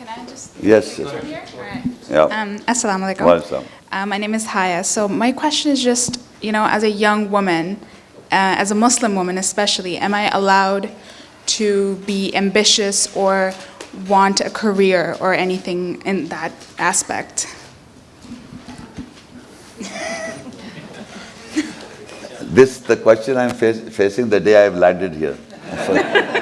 Can I just Yes. take over here? All right. Yeah. Assalamu alaikum. Welcome. My name is Haya. So my question is just, as a young woman, as a Muslim woman especially, am I allowed to be ambitious or want a career or anything in that aspect? The question I'm facing the day I've landed here. So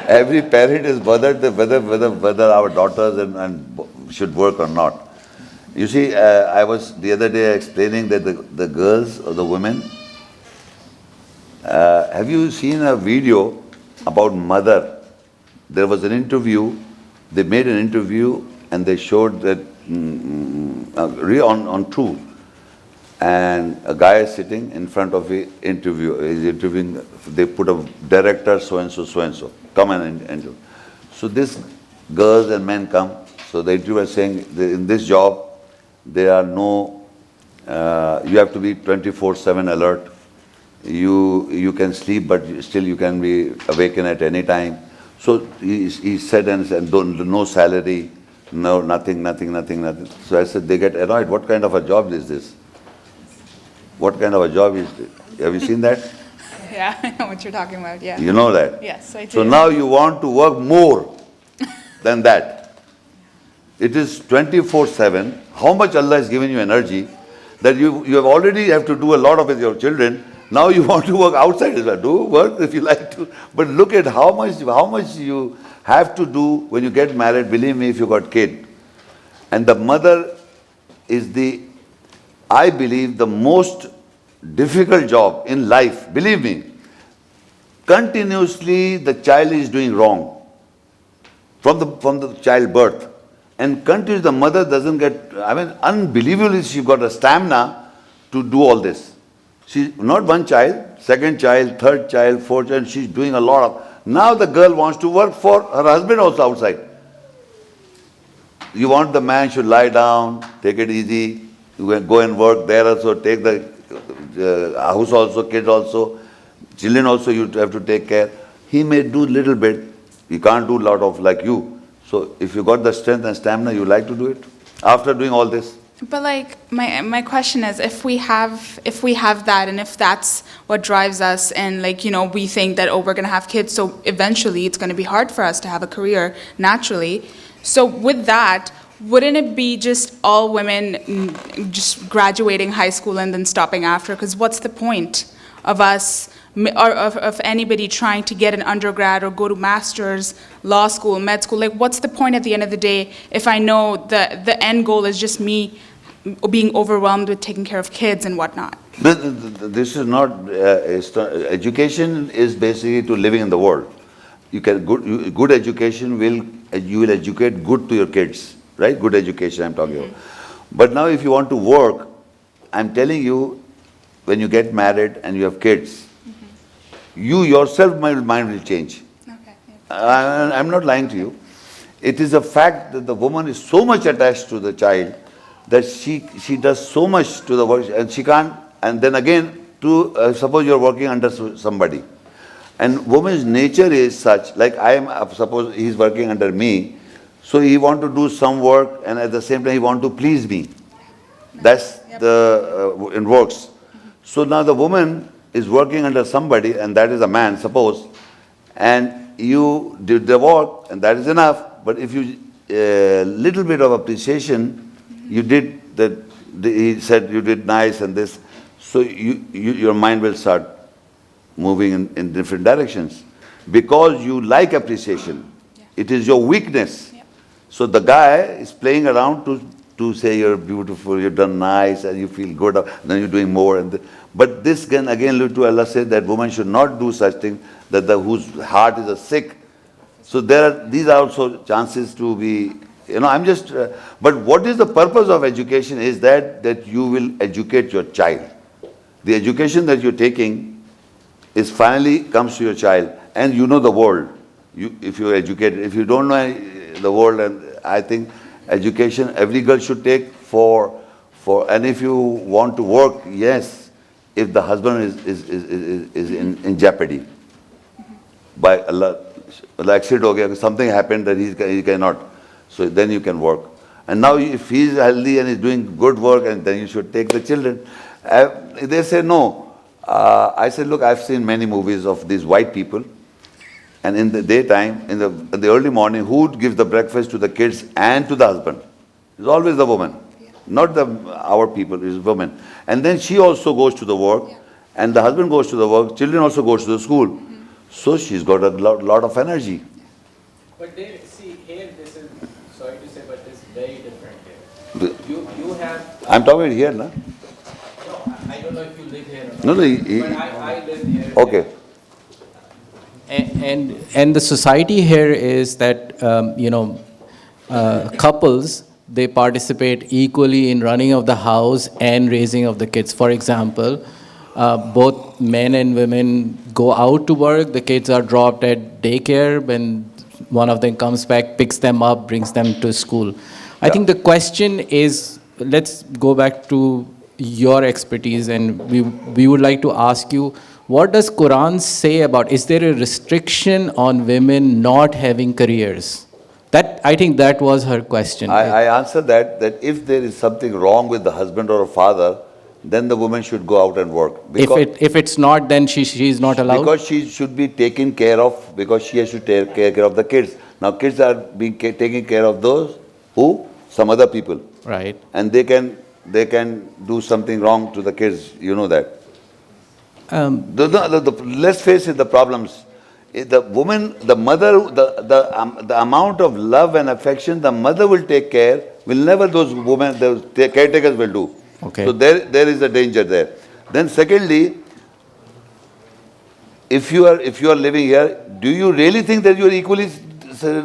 every parent is bothered whether our daughters and should work or not. You see, I was the other day explaining that the girls or the women, have you seen a video about mother? There was an interview, they made an interview and they showed that, on true. And a guy is sitting in front of the interview, he's interviewing, they put a director so-and-so, come and interview. So these girls and men come, so the interviewer is saying, in this job, there are no, you have to be 24/7 alert. You can sleep, but still you can be awakened at any time. So he said, and no salary, no, nothing. So I said, they get annoyed. What kind of a job is this? What kind of a job is this? Have you seen that? Yeah, I know what you're talking about, yeah. You know that? Yes, I do. So now you want to work more than that. It is 24/7. How much Allah has given you energy that you have already have to do a lot of it with your children. Now you want to work outside as well. Do work if you like to. But look at how much you have to do when you get married. Believe me, if you got kid. And the mother is I believe, the most difficult job in life. Believe me, continuously the child is doing wrong from the child birth. And continuously the mother doesn't get, unbelievably she got a stamina to do all this. She, not one child, second child, third child, fourth child, she's doing a lot of. Now the girl wants to work for her husband also outside. You want the man should lie down, take it easy. You go and work there also, take the house also, kids also, children also you have to take care. He may do little bit, he can't do a lot of like you. So if you got the strength and stamina, you like to do it after doing all this. But my question is, if we have that, and if that's what drives us, and we think that, oh, we're gonna have kids, so eventually it's gonna be hard for us to have a career naturally. So with that, wouldn't it be just all women just graduating high school and then stopping after? Because what's the point of us, or of anybody trying to get an undergrad or go to master's, law school, med school? What's the point at the end of the day if I know the end goal is just me being overwhelmed with taking care of kids and whatnot? This is not, education is basically to living in the world. You can, good education you will educate good to your kids. Right? Good education I'm talking about. But now if you want to work, I'm telling you, when you get married and you have kids, you yourself, my mind will change. Okay. I'm not lying to you. It is a fact that the woman is so much attached to the child that she does so much to the work, and she can't, and then again, suppose you're working under somebody. And woman's nature is such, like suppose he's working under me, so he want to do some work, and at the same time he want to please me. That's it works. So now the woman is working under somebody, and that is a man, suppose, and you did the work, and that is enough. But if you little bit of appreciation, you did that. He said you did nice and this. So your mind will start moving in different directions because you like appreciation. It is your weakness. So the guy is playing around to say you're beautiful, you've done nice, and you feel good, then you're doing more. But this can again lead to Allah said that woman should not do such thing, that whose heart is a sick. So these are also chances to be, I'm just, but what is the purpose of education is that you will educate your child. The education that you're taking is finally comes to your child, and you know the world. If you're educated, if you don't know the world, and I think education every girl should take and if you want to work, yes, if the husband is in jeopardy by Allah, accident ho gaya, something happened that he cannot, So then you can work. And now if he is healthy and is doing good work, and then you should take the children. They say no. I said, look, I've seen many movies of these white people, and in the daytime, in the early morning, who would give the breakfast to the kids and to the husband? It's always the woman, not our people, it's women. And then she also goes to the work, and the husband goes to the work, children also goes to the school. So she's got a lot of energy. But they see here, this is, sorry to say, but it's very different here. You have. I'm talking here, no? No, I don't know if you live here or not. No, But I live here. okay. And the society here is that couples, they participate equally in running of the house and raising of the kids. For example, both men and women go out to work. The kids are dropped at daycare. When one of them comes back, picks them up, brings them to school. I think the question is, let's go back to your expertise, and we would like to ask you, what does Quran say about, is there a restriction on women not having careers? That, I think that was her question. I answer that if there is something wrong with the husband or a father, then the woman should go out and work. If it's not, then she is not allowed? Because she should be taken care of, because she has to take care of the kids. Now kids are being taken care of those who? Some other people. Right. And they can do something wrong to the kids, you know that. Let's face it, the problems. The woman, the mother, the amount of love and affection the mother will take care, will never those women, the caretakers will do. Okay. So there is a danger there. Then secondly, if you are living here, do you really think that you are equally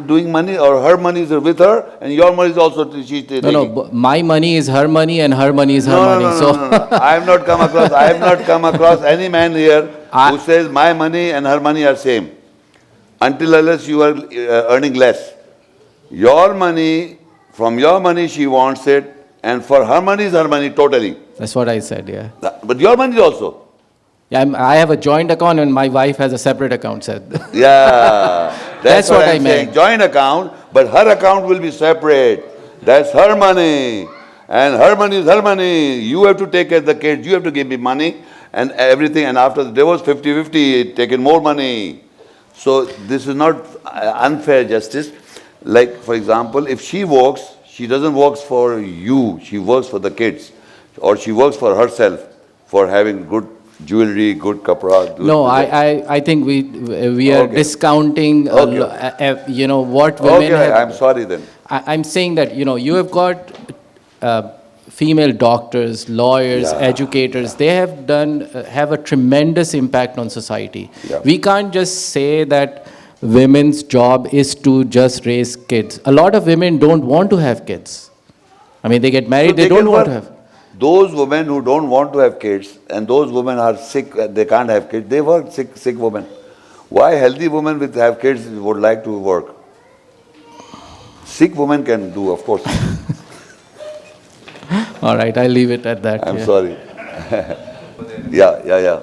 doing money, or her money is with her and your money is also she's taking? No, my money is her money and her money is her money. No. I have not come across any man here who says my money and her money are same. Until unless you are earning less. Your money, from your money she wants it, and for her money is her money totally. That's what I said, yeah. But your money also. Yeah, I have a joint account and my wife has a separate account, said. Yeah, That's what I'm I meant. saying. Joint account, but her account will be separate. That's her money. And her money is her money. You have to take care of the kids. You have to give me money and everything. And after the divorce, 50-50, taking more money. So this is not unfair justice. Like, for example, if she works, she doesn't work for you. She works for the kids. Or she works for herself, for having good jewelry, good kapra. No, I think we are discounting, what women have. I'm sorry then. I'm saying that, you have got female doctors, lawyers, educators. They have a tremendous impact on society. Yeah. We can't just say that women's job is to just raise kids. A lot of women don't want to have kids. I mean, they get married, So they don't want to have. Those women who don't want to have kids, and those women are sick, they can't have kids, they work, sick women. Why healthy women with have kids would like to work? Sick women can do, of course. All right, I'll leave it at that. I'm sorry. Yeah.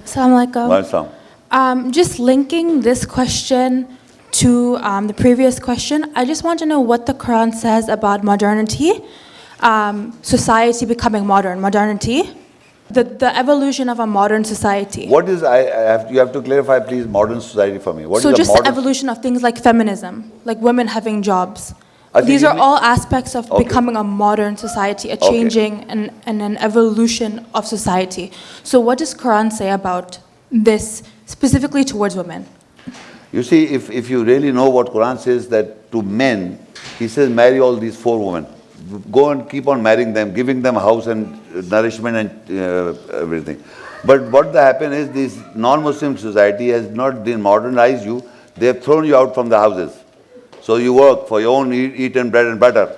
Assalamu alaikum. Welcome. Just linking this question to the previous question, I just want to know what the Quran says about modernity, society becoming modernity, the evolution of a modern society. What is, you have to clarify please, modern society for me. What So is just a the modern? evolution of things like feminism, like women having jobs. I think These you are mean- all aspects of Okay. becoming a modern society, a changing and an evolution of society. So what does Quran say about this specifically towards women? You see, if you really know what Quran says, that to men, he says marry all these 4 women. Go and keep on marrying them, giving them house and nourishment and everything. But what happened is this non-Muslim society has not been modernized you. They have thrown you out from the houses. So you work for your own eaten bread and butter.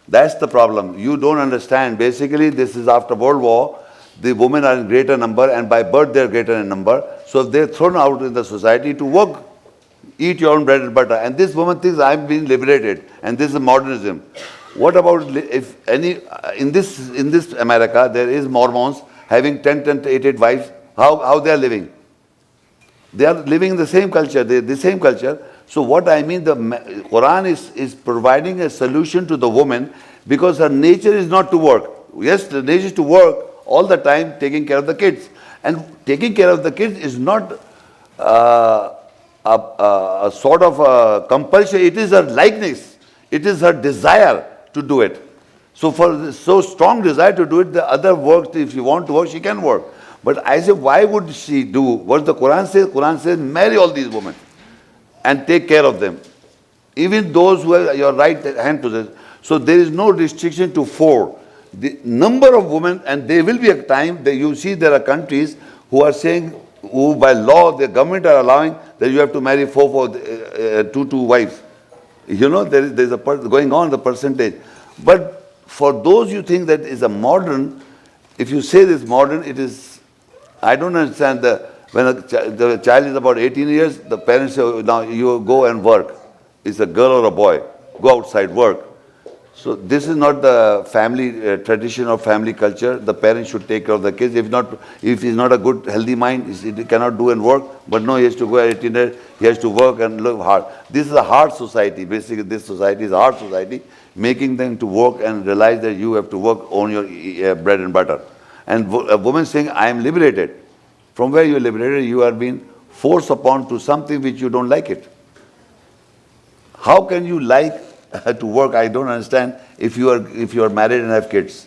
That's the problem. You don't understand. Basically, this is after World War. The women are in greater number, and by birth they are greater in number. So they're thrown out in the society to work, eat your own bread and butter. And this woman thinks I'm being liberated, and this is modernism. What about if any in this America there is Mormons having 10, 8 wives? How they are living? They are living in the same culture. The same culture. So what I mean, the Quran is providing a solution to the woman because her nature is not to work. Yes, the nature is to work all the time, taking care of the kids. And taking care of the kids is not a sort of a compulsion. It is her likeness. It is her desire to do it. So for so strong desire to do it, the other work, if you want to work, she can work. But I say, why would she do what the Quran says? Quran says, marry all these women and take care of them. Even those who are your right hand possessed. So there is no restriction to 4. The number of women, and there will be a time that you see there are countries who are saying, who by law, the government are allowing that you have to marry 2 wives. You know, there is a going on the percentage. But for those you think that is a modern, if you say this modern, it is, I don't understand when the child is about 18 years, the parents say, now you go and work. It's a girl or a boy. Go outside, work. So this is not the family tradition or family culture. The parents should take care of the kids. If he's not a good, healthy mind, he cannot do and work. But no, he has to go at 18 years, he has to work and live hard. This is a hard society. Basically, this society is a hard society, making them to work and realize that you have to work, own your bread and butter. And a woman saying, I am liberated. From where you are liberated, you are being forced upon to something which you don't like it. How can you like to work? I don't understand if you are married and have kids.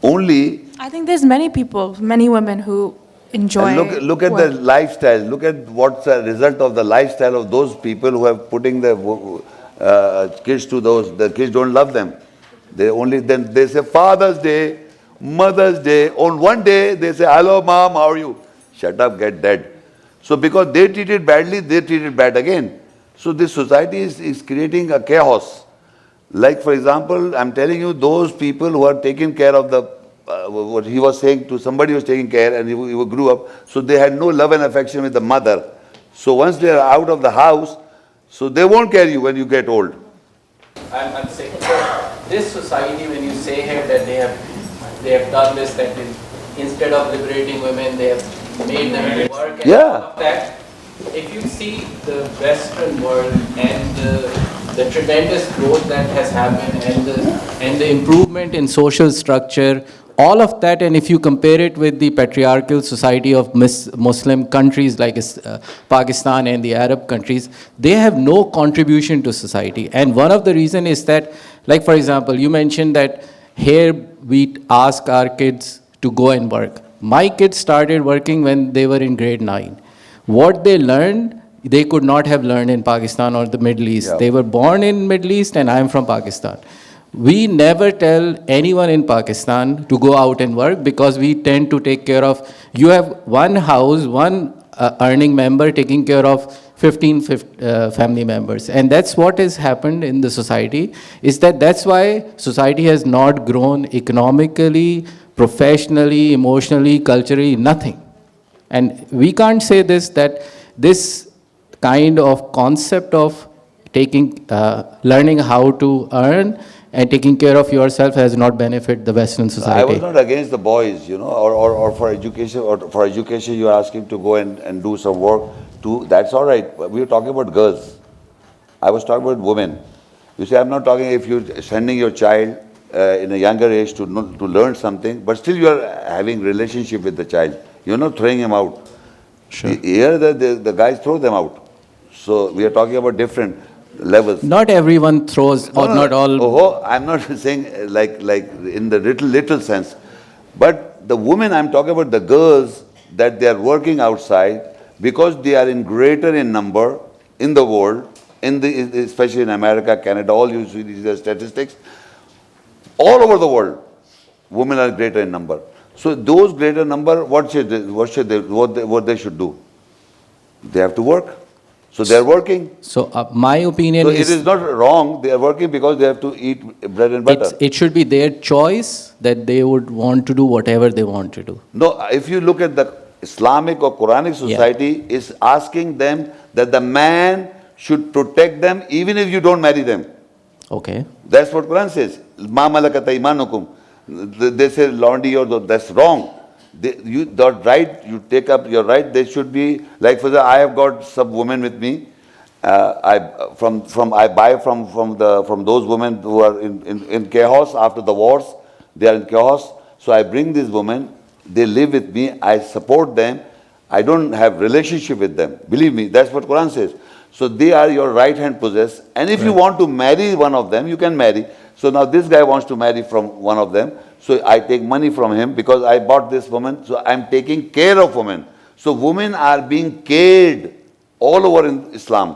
Only I think there's many people, many women who enjoy. and look at the lifestyle. Look at what's the result of the lifestyle of those people who have putting their kids to those. The kids don't love them. Then they say Father's Day, Mother's Day. On one day they say, hello mom, how are you? Shut up, get dead. So because they treat it badly, they treat it bad again. So this society is creating a chaos. Like for example, I'm telling you, those people who are taking care of the, what he was saying to somebody who was taking care and he grew up, so they had no love and affection with the mother. So once they are out of the house, so they won't care you when you get old. I'm saying this society, when you say here that they have done this, that instead of liberating women, they have made them work and all of that. If you see the Western world and the tremendous growth that has happened And the improvement in social structure, all of that, and if you compare it with the patriarchal society of Muslim countries like Pakistan and the Arab countries, they have no contribution to society. And one of the reasons is that, like for example, you mentioned that here we ask our kids to go and work. My kids started working when they were in grade 9. What they learned, they could not have learned in Pakistan or the Middle East. Yeah. They were born in Middle East and I am from Pakistan. We never tell anyone in Pakistan to go out and work because we tend to take care of, you have one house, one earning member taking care of 15 family members. And that's what has happened in the society, is that's why society has not grown economically, professionally, emotionally, culturally, nothing. And we can't say that this kind of concept of learning how to earn and taking care of yourself has not benefited the Western society. I was not against the boys, or for education, you ask him to go and do some work too. That's all right. We were talking about girls. I was talking about women. You see, I'm not talking if you're sending your child in a younger age to learn something, but still you are having relationship with the child. You're not throwing him out. Sure. Here the guys throw them out. So we are talking about different levels. Not everyone throws, or not all. Oh, I'm not saying like in the literal sense. But the women, I'm talking about the girls, that they are working outside because they are greater in number in the world, especially in America, Canada, all you see these statistics. All over the world, women are greater in number. So those greater number, what they should do? They have to work. So they are working. So my opinion so it is not wrong. They are working because they have to eat bread and butter. It should be their choice that they would want to do whatever they want to do. No, if you look at the Islamic or Quranic society, is asking them that the man should protect them even if you don't marry them. Okay. That's what Quran says. Ma malakat aymanukum. They say laundry that's wrong. You take up your right. They should be like, for example, I have got some women with me. I buy from those women who are in chaos after the wars. They are in chaos. So I bring these women. They live with me. I support them. I don't have relationship with them. Believe me, that's what Quran says. So they are your right hand possessed. And if you want to marry one of them, you can marry. So now this guy wants to marry from one of them. So I take money from him because I bought this woman. So I'm taking care of women. So women are being cared all over in Islam.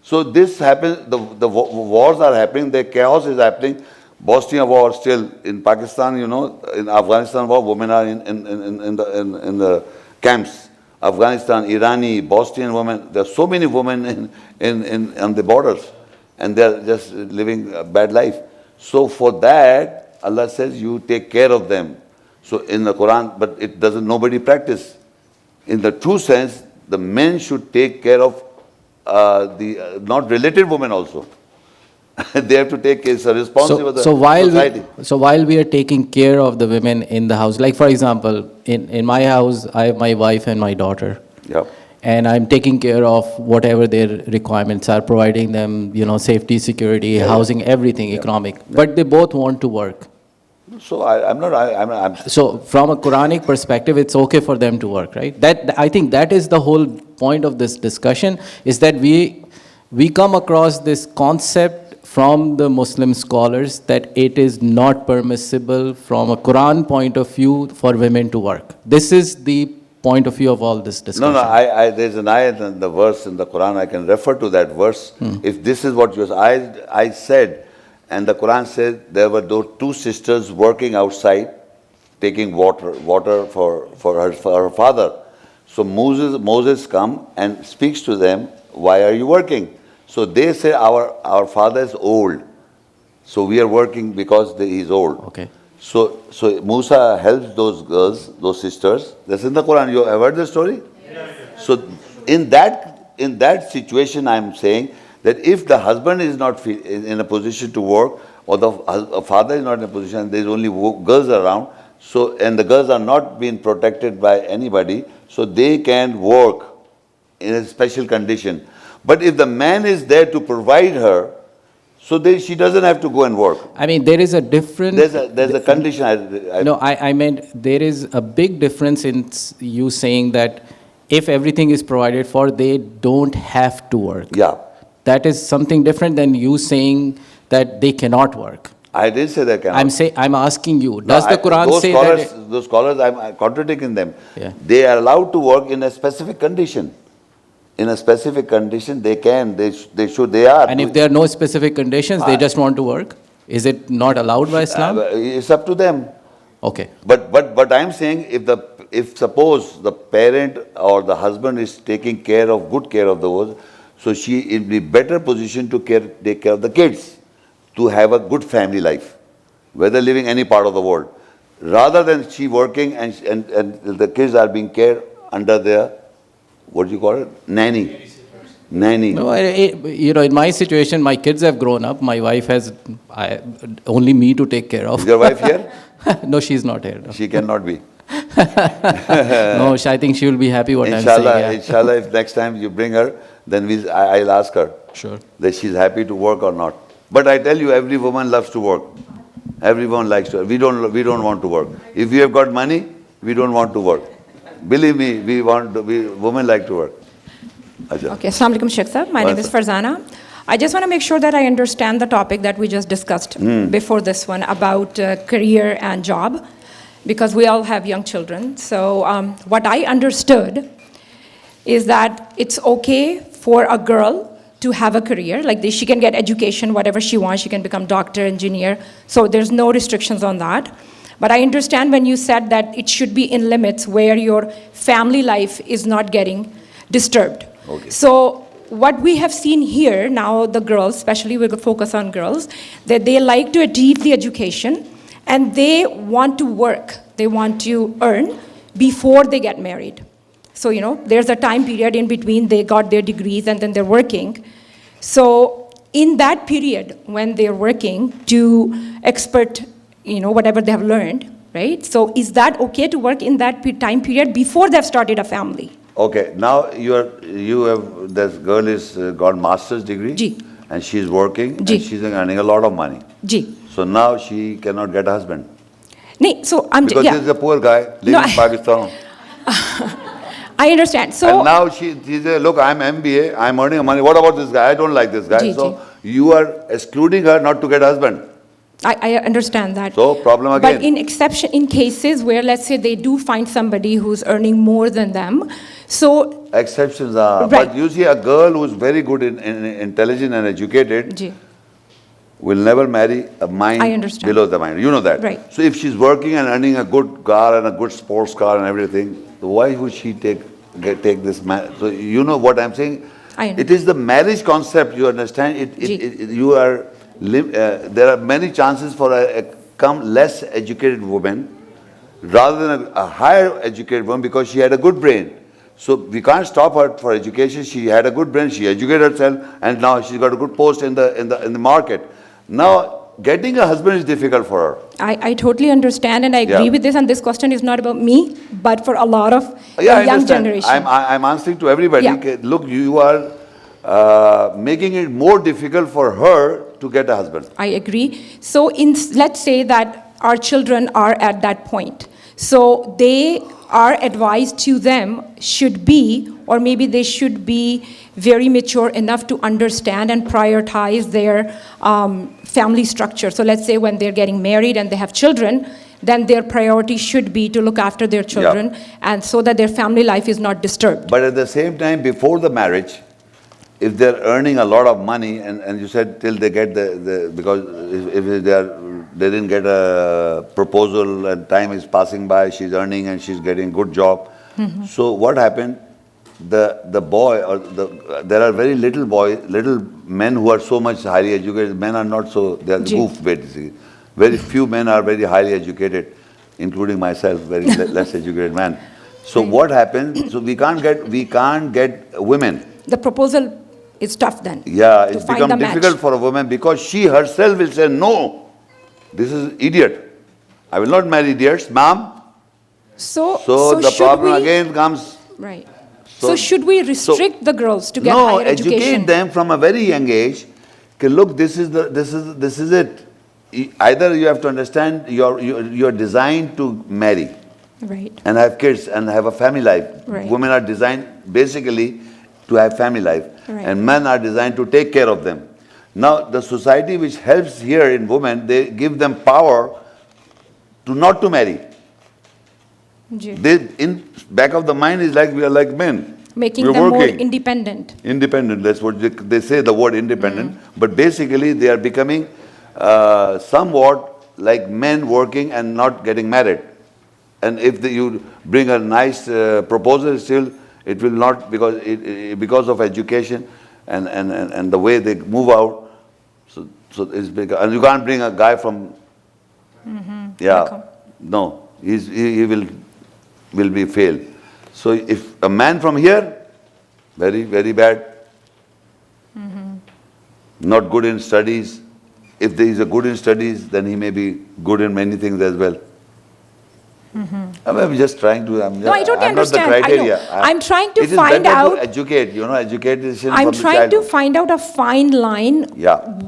So this happens, the wars are happening, the chaos is happening. Bosnia war still in Pakistan, you know, in Afghanistan war, women are in the camps. Afghanistan, Irani, Bosnian women, there are so many women on the borders, and they are just living a bad life. So for that, Allah says you take care of them. So in the Quran, but it doesn't, nobody practice. In the true sense, the men should take care of the not related women also. They have to take care, it's a responsibility of the society. So while we are taking care of the women in the house, like for example, in my house, I have my wife and my daughter. Yeah. And I'm taking care of whatever their requirements are, providing them, you know, safety, security, housing, everything, economic. But they both want to work. So I'm So from a Quranic perspective, it's okay for them to work, right? That I think that is the whole point of this discussion, is that we come across this concept from the Muslim scholars that it is not permissible from a Quran point of view for women to work. This is the point of view of all this discussion. No, there's an ayat and the verse in the Quran, I can refer to that verse. If this is what I said, and the Quran said there were those two sisters working outside, taking water for her father. So Moses come and speaks to them, why are you working? So they say our father is old. So we are working because he is old. Okay. So Musa helps those girls, those sisters. That's in the Quran. You have heard the story? Yes. So in that situation, I'm saying that if the husband is not in a position to work, or the father is not in a position, there is only girls around, so and the girls are not being protected by anybody, so they can work in a special condition. But if the man is there to provide her, so she doesn't have to go and work. I mean, there is a difference. There's a condition. I meant there is a big difference in you saying that if everything is provided for, they don't have to work. Yeah. That is something different than you saying that they cannot work. I didn't say they cannot. I'm asking you. Does the Quran say that? Those scholars, I'm contradicting them. Yeah. They are allowed to work in a specific condition. In a specific condition, they can, they should, they are. And if there are no specific conditions, they just want to work? Is it not allowed by Islam? It's up to them. Okay. But I'm saying if suppose the parent or the husband is taking good care of those, so she is in better position to take care of the kids, to have a good family life, whether living any part of the world, rather than she working and the kids are being cared under their, what do you call it? Nanny. No, in my situation, my kids have grown up. My wife has only me to take care of. Is your wife here? No, she's not here. No. She cannot be. No, I think she will be happy what I'm saying. Yeah. Inshallah, if next time you bring her, then I'll ask her. Sure. That she's happy to work or not. But I tell you, every woman loves to work. Everyone likes to work. We don't want to work. If we have got money, we don't want to work. Believe me, women like to work. Okay, Assalamu alaikum, Shaikh sir. My name is Farzana. I just want to make sure that I understand the topic that we just discussed before this one about career and job, because we all have young children. So what I understood is that it's okay for a girl to have a career, like she can get education, whatever she wants, she can become doctor, engineer, so there's no restrictions on that. But I understand when you said that it should be in limits where your family life is not getting disturbed. Okay. So what we have seen here now, the girls, especially we'll focus on girls, that they like to achieve the education and they want to work, they want to earn before they get married. So, there's a time period in between they got their degrees and then they're working. So in that period when they're working to expert, whatever they have learned, right? So is that okay to work in that time period before they've started a family? Okay, now this girl is got master's degree. Ji. And she's working. Ji. And she's earning a lot of money. Ji. So now she cannot get a husband. Nee, so I'm Because yeah. this is a poor guy living No, in Pakistan. I understand. So And now she says, look, I'm MBA, I'm earning money. What about this guy? I don't like this guy. Ji, So you are excluding her not to get a husband. I understand that. So problem again. But in cases where, let's say, they do find somebody who's earning more than them, so Exceptions are. Right. But you see, a girl who's very good in intelligent and educated Ji. will never marry a mind I understand. below the mind. You know that. Right. So if she's working and earning a good car and a good sports car and everything, why would she take this man? So you know what I'm saying? I understand. It is the marriage concept, you understand? There are many chances for a less educated woman rather than a higher educated woman because she had a good brain. So we can't stop her for education. She had a good brain, she educated herself, and now she's got a good post in the market. Now, getting a husband is difficult for her. I totally understand and I agree Yeah. with this, and this question is not about me, but for a lot of Yeah, I young understand. generation. I'm answering to everybody. Yeah. Okay, look, you are making it more difficult for her to get a husband. I agree. So let's say that our children are at that point. So our advice to them should be, or maybe they should be very mature enough to understand and prioritize their family structure. So let's say when they're getting married and they have children, then their priority should be to look after their children and so that their family life is not disturbed. But at the same time, before the marriage, if they're earning a lot of money, and you said till they get because if they didn't get a proposal and time is passing by, she's earning and she's getting good job. Mm-hmm. So what happened? The boy there are very little men who are so much highly educated. Men are not so, they are goof basically. Very few men are very highly educated, including myself, very less educated man. So what happens? So we can't get women. The proposal is tough then. Yeah, to it's find become the match. difficult for a woman because she herself will say, no, this is idiot. I will not marry idiots, ma'am. So the should problem we, again comes. Right. So should we restrict the girls to get No, higher education? educate them from a very young age. Okay, look, this is it. Either you have to understand you're designed to marry. Right. And have kids and have a family life. Right. Women are designed basically to have family life. Right. And men are designed to take care of them. Now, the society which helps here in women, they give them power to not to marry. They, in back of the mind is like we are like men. Making We're them more working. independent. Independent, that's what they say, the word independent. But basically they are becoming somewhat like men working and not getting married. And if you bring a nice proposal, still it will not, because of education and the way they move out. So it's big, and you can't bring a guy from. No, he will be failed. So if a man from here, very very bad. Not good in studies. If there is a good in studies, then he may be good in many things as well. I'm just trying to. No, I totally I'm not the understand. I know. criteria. I'm trying to it is find better out- To educate, education I'm from the trying to childhood. find out a fine line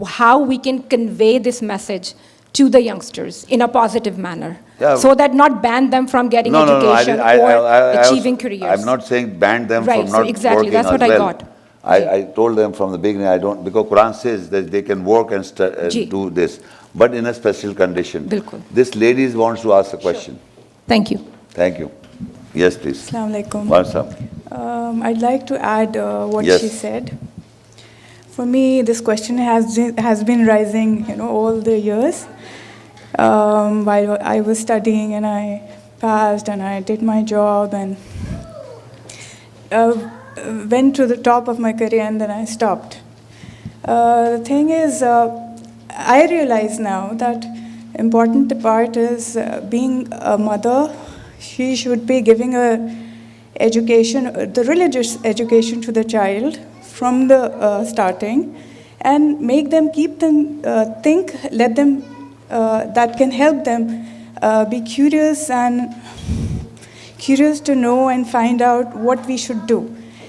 how we can convey this message to the youngsters in a positive manner. Yeah. So that not ban them from getting education or achieving careers. I'm not saying ban them Right, from so not exactly, working that's as what I well. got. I told them from the beginning, because Quran says that they can work and Ji. do this, but in a special condition. Bilkul. This lady wants to ask a question. Thank you. Thank you. Yes, please. Assalamu alaikum. What's up? I'd like to add what Yes. she said. For me, this question has been rising, all the years. While I was studying and I passed and I did my job and went to the top of my career and then I stopped. The thing is, I realize now that important part is being a mother. She should be giving the religious education to the child from the starting, and make them, keep them think, let them, that can help them be curious curious to know and find out what we should do.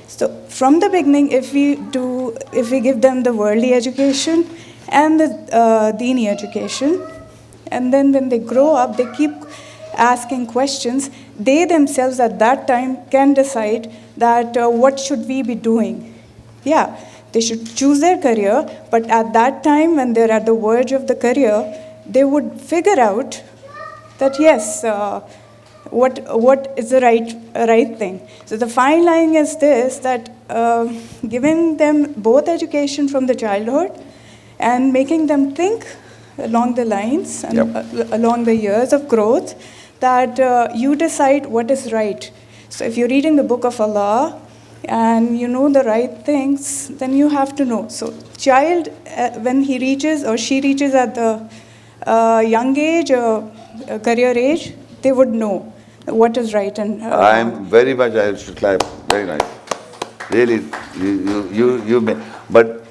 So from the beginning, if we give them the worldly education and the Deeni education, and then when they grow up, they keep asking questions, they themselves at that time can decide that what should we be doing. Yeah, they should choose their career, but at that time when they're at the verge of the career, they would figure out that yes, what is the right thing. So the fine line is this, that giving them both education from the childhood and making them think along the lines and along the years of growth, that you decide what is right. So if you're reading the book of Allah and you know the right things, then you have to know. So child, when he reaches or she reaches at the young age or career age, they would know what is right and I'm very much, I should clap, very nice. Really, you may, but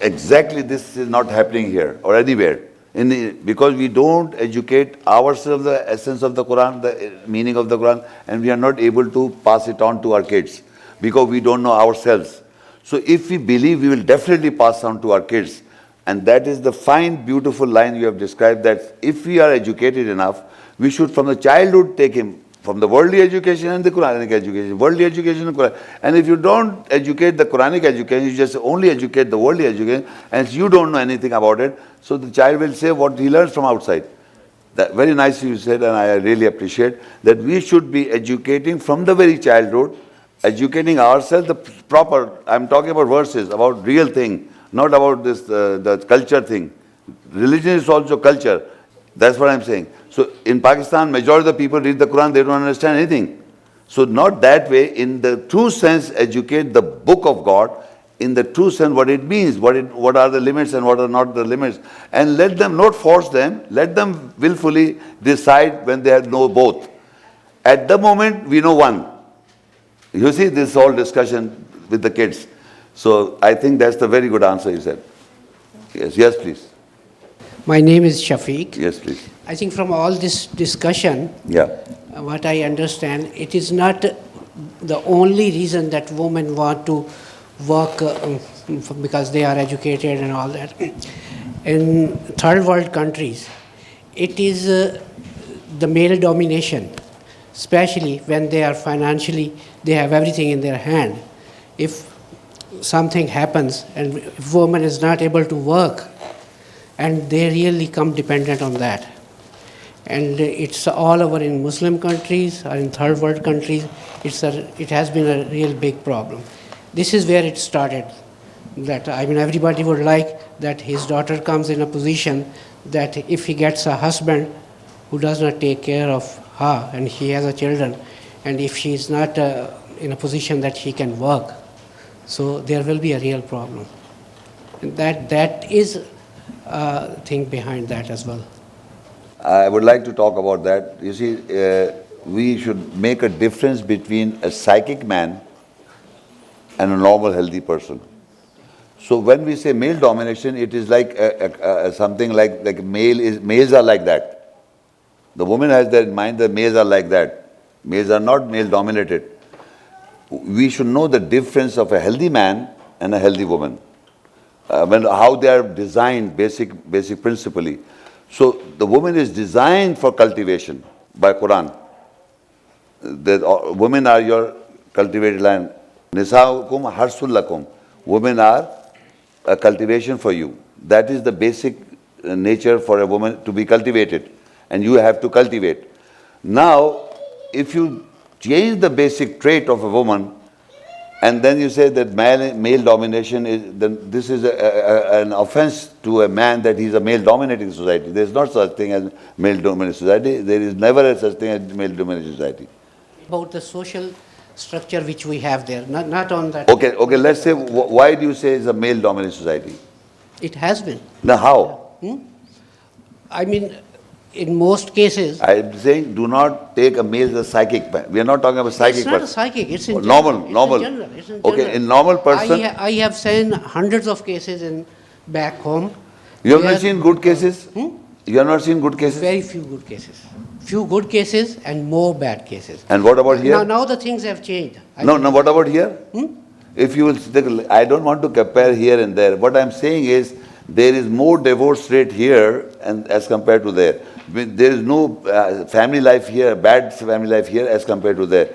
exactly this is not happening here or anywhere. Because we don't educate ourselves the essence of the Quran, the meaning of the Quran, and we are not able to pass it on to our kids because we don't know ourselves. So if we believe, we will definitely pass on to our kids. And that is the fine, beautiful line you have described, that if we are educated enough, we should from the childhood take him from the worldly education and the Quranic education, worldly education and Quran. And if you don't educate the Quranic education, you just only educate the worldly education, and you don't know anything about it, so the child will say what he learns from outside. That very nicely you said, and I really appreciate that we should be educating from the very childhood, educating ourselves the proper, I'm talking about verses, about real thing, not about this, the culture thing. Religion is also culture. That's what I'm saying. So in Pakistan, majority of the people read the Quran, they don't understand anything. So not that way, in the true sense, educate the book of God, in the true sense, what it means, what are the limits and what are not the limits. And let them, not force them, let them willfully decide when they know both. At the moment, we know one. You see this whole discussion with the kids. So I think that's the very good answer you said. Yes, please. My name is Shaikh. Yes, please. I think from all this discussion, what I understand, it is not the only reason that women want to work because they are educated and all that. In third world countries, it is the male domination, especially when they are financially, they have everything in their hand. If something happens and if woman is not able to work, and they really come dependent on that. And it's all over in Muslim countries or in third world countries, it has been a real big problem. This is where it started. That, I mean, everybody would like that his daughter comes in a position that if he gets a husband who does not take care of her and he has a children, and if she is not in a position that she can work, so there will be a real problem. And that is thing behind that as well. I would like to talk about that. You see, we should make a difference between a psychic man and a normal healthy person. So when we say male domination, it is like something like males are like that. The woman has that in mind that males are like that. Males are not male dominated. We should know the difference of a healthy man and a healthy woman. How they are designed, basic principally. So the woman is designed for cultivation by Quran. The women are your cultivated land. Nisaukum harsul lakum. Women are a cultivation for you. That is the basic nature for a woman to be cultivated. And you have to cultivate. Now, if you change the basic trait of a woman, and then you say that male domination is, then this is an offense to a man that he's a male dominating society. There's not such thing as male dominating society. There is never such thing as male dominating society. About the social structure which we have there, not on that. Okay, let's say, why do you say it's a male dominating society? It has been. Now how? I mean, in most cases. I'm saying do not take a male as a psychic man. We are not talking about psychic. It's not a psychic, it's in normal. General. It's in Okay, general. in normal person. I have seen hundreds of cases in back home. You have not seen good cases? You have not seen good cases? Very few good cases. Few good cases and more bad cases. And what about here? Now the things have changed. No, what about here? If you will, I don't want to compare here and there. What I'm saying is, there is more divorce rate here and as compared to there. There is no family life here, bad family life here as compared to there.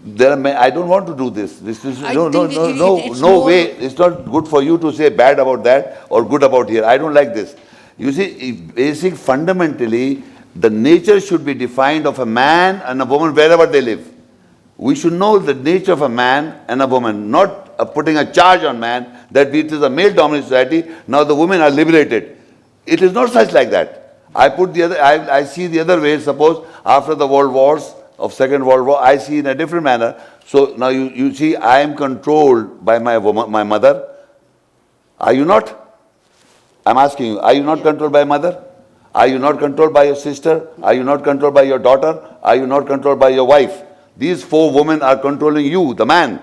I don't want to do this. This is no way. It's not good for you to say bad about that or good about here. I don't like this. You see, basic fundamentally, the nature should be defined of a man and a woman wherever they live. We should know the nature of a man and a woman, not putting a charge on man that it is a male-dominant society. Now the women are liberated. It is not such like that. I see the other way. Suppose after the world wars of Second World War, I see in a different manner. So now you see, I am controlled by my mother. Are you not? I'm asking you, are you not controlled by mother? Are you not controlled by your sister? Are you not controlled by your daughter? Are you not controlled by your wife? These four women are controlling you, the man.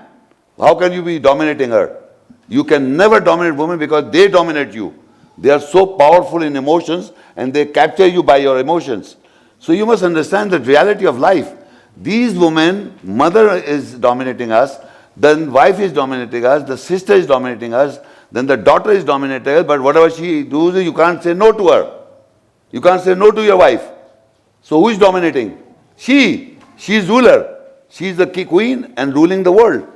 How can you be dominating her? You can never dominate women because they dominate you. They are so powerful in emotions and they capture you by your emotions. So you must understand the reality of life. These women, mother is dominating us, then wife is dominating us, the sister is dominating us, then the daughter is dominating us, but whatever she does, you can't say no to her. You can't say no to your wife. So who is dominating? She. She is ruler. She is the queen and ruling the world.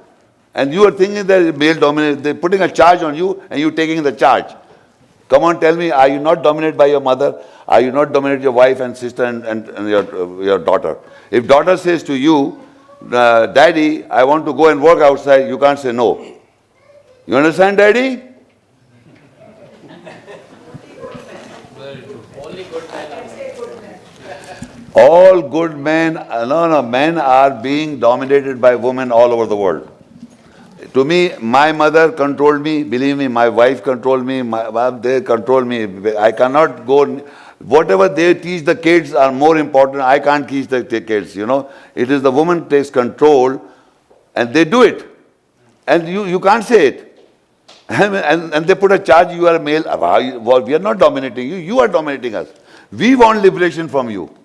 And you are thinking that male dominate, they're putting a charge on you and you're taking the charge. Come on, tell me, are you not dominated by your mother? Are you not dominated your wife and sister and your daughter? If daughter says to you, Daddy, I want to go and work outside, you can't say no. You understand, Daddy? All good men, men are being dominated by women all over the world. To me, my mother controlled me, believe me, my wife controlled me, they control me. I cannot go, whatever they teach the kids are more important. I can't teach the kids, It is the woman takes control and they do it. And you can't say it. And they put a charge, you are a male. We are not dominating you, you are dominating us. We want liberation from you.